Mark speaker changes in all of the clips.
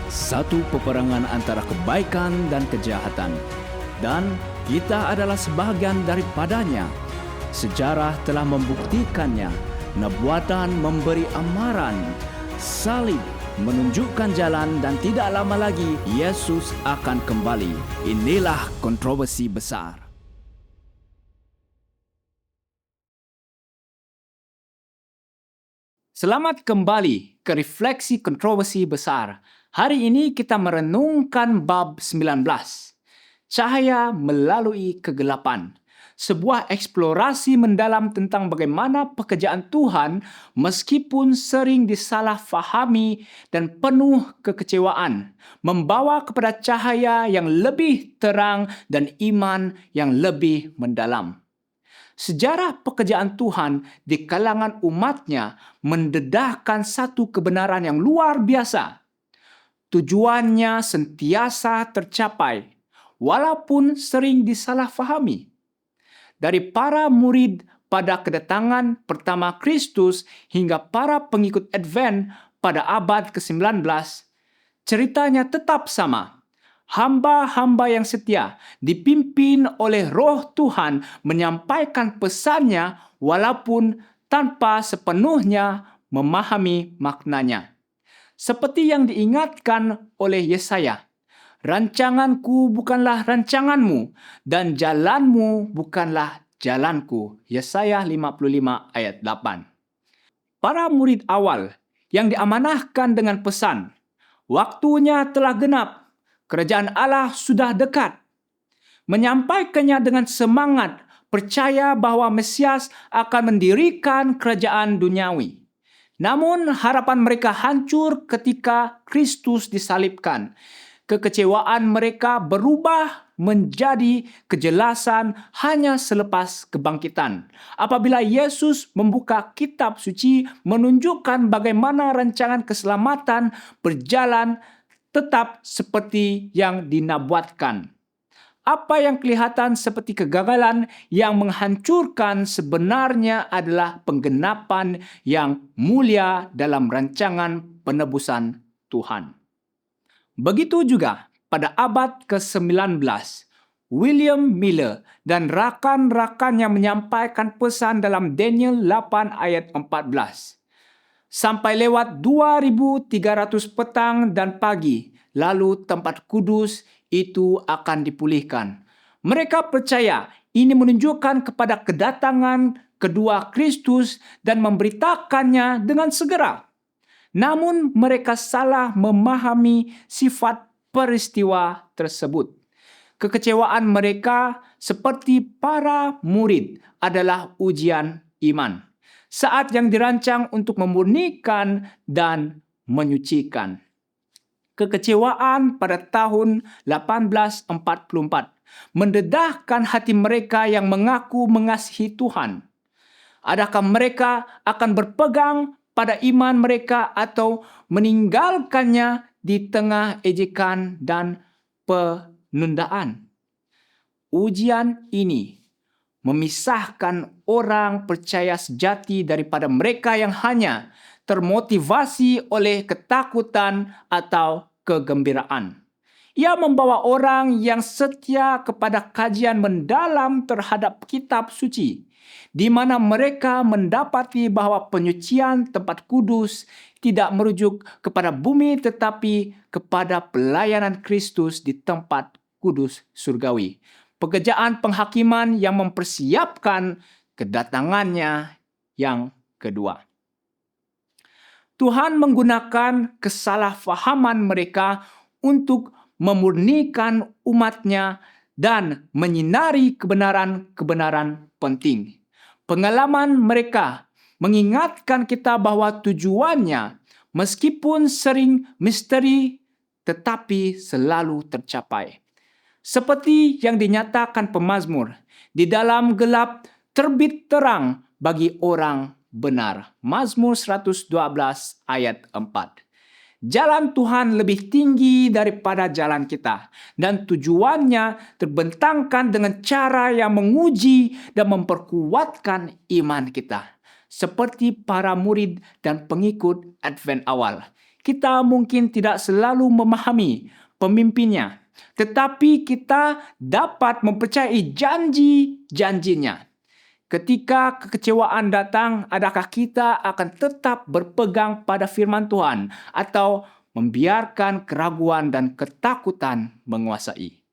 Speaker 1: satu peperangan antara kebaikan dan kejahatan. Dan kita adalah sebahagian daripadanya. Sejarah telah membuktikannya. Nubuatan memberi amaran. Salib menunjukkan jalan dan tidak lama lagi Yesus akan kembali. Inilah kontroversi besar. Selamat kembali ke Refleksi Kontroversi Besar. Hari ini kita merenungkan bab 19. Cahaya melalui kegelapan. Sebuah eksplorasi mendalam tentang bagaimana pekerjaan Tuhan meskipun sering disalahfahami dan penuh kekecewaan, membawa kepada cahaya yang lebih terang dan iman yang lebih mendalam. Sejarah pekerjaan Tuhan di kalangan umatnya mendedahkan satu kebenaran yang luar biasa. Tujuannya sentiasa tercapai, walaupun sering disalahfahami. Dari para murid pada kedatangan pertama Kristus hingga para pengikut Advent pada abad ke-19, ceritanya tetap sama. Hamba-hamba yang setia dipimpin oleh Roh Tuhan menyampaikan pesannya walaupun tanpa sepenuhnya memahami maknanya. Seperti yang diingatkan oleh Yesaya, rancanganku bukanlah rancanganmu dan jalanmu bukanlah jalanku. Yesaya 55 ayat 8. Para murid awal yang diamanahkan dengan pesan, waktunya telah genap, kerajaan Allah sudah dekat, menyampaikannya dengan semangat, percaya bahwa Mesias akan mendirikan kerajaan duniawi. Namun harapan mereka hancur ketika Kristus disalibkan. Kekecewaan mereka berubah menjadi kejelasan hanya selepas kebangkitan. Apabila Yesus membuka kitab suci menunjukkan bagaimana rancangan keselamatan berjalan tetap seperti yang dinabuatkan. Apa yang kelihatan seperti kegagalan yang menghancurkan sebenarnya adalah penggenapan yang mulia dalam rancangan penebusan Tuhan. Begitu juga pada abad ke-19, William Miller dan rakan-rakannya menyampaikan pesan dalam Daniel 8 ayat 14. Sampai lewat 2.300 petang dan pagi, lalu tempat kudus itu akan dipulihkan. Mereka percaya ini menunjukkan kepada kedatangan kedua Kristus dan memberitakannya dengan segera. Namun mereka salah memahami sifat peristiwa tersebut. Kekecewaan mereka seperti para murid adalah ujian iman. Saat yang dirancang untuk memurnikan dan menyucikan. Kekecewaan pada tahun 1844 mendedahkan hati mereka yang mengaku mengasihi Tuhan. Adakah mereka akan berpegang pada iman mereka atau meninggalkannya di tengah ejekan dan penundaan? Ujian ini memisahkan orang percaya sejati daripada mereka yang hanya termotivasi oleh ketakutan atau kegembiraan. Ia membawa orang yang setia kepada kajian mendalam terhadap kitab suci, di mana mereka mendapati bahwa penyucian tempat kudus tidak merujuk kepada bumi tetapi kepada pelayanan Kristus di tempat kudus surgawi. Pekerjaan penghakiman yang mempersiapkan kedatangannya yang kedua. Tuhan menggunakan kesalahfahaman mereka untuk memurnikan umatnya dan menyinari kebenaran-kebenaran penting. Pengalaman mereka mengingatkan kita bahwa tujuannya meskipun sering misteri tetapi selalu tercapai. Seperti yang dinyatakan pemazmur, di dalam gelap terbit terang bagi orang benar. Mazmur 112 ayat 4. Jalan Tuhan lebih tinggi daripada jalan kita. Dan tujuannya terbentangkan dengan cara yang menguji dan memperkuatkan iman kita. Seperti para murid dan pengikut Advent awal. kita mungkin tidak selalu memahami pemimpinnya, tetapi kita dapat mempercayai janji-janjinya. Ketika kekecewaan datang, adakah kita akan tetap berpegang pada firman Tuhan atau membiarkan keraguan dan ketakutan menguasai?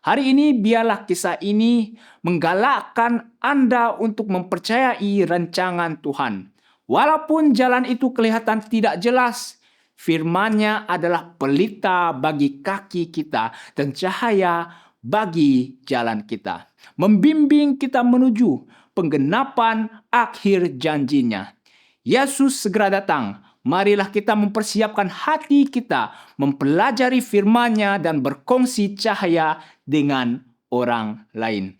Speaker 1: Hari ini biarlah kisah ini menggalakkan Anda untuk mempercayai rancangan Tuhan. Walaupun jalan itu kelihatan tidak jelas, firman-Nya adalah pelita bagi kaki kita dan cahaya bagi jalan kita, membimbing kita menuju penggenapan akhir janjinya. Yesus segera datang. Marilah kita mempersiapkan hati kita, mempelajari firman-Nya dan berkongsi cahaya dengan orang lain.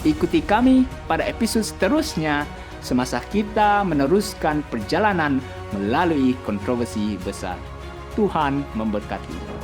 Speaker 1: Ikuti kami pada episode seterusnya semasa kita meneruskan perjalanan melalui kontroversi besar. Tuhan memberkati.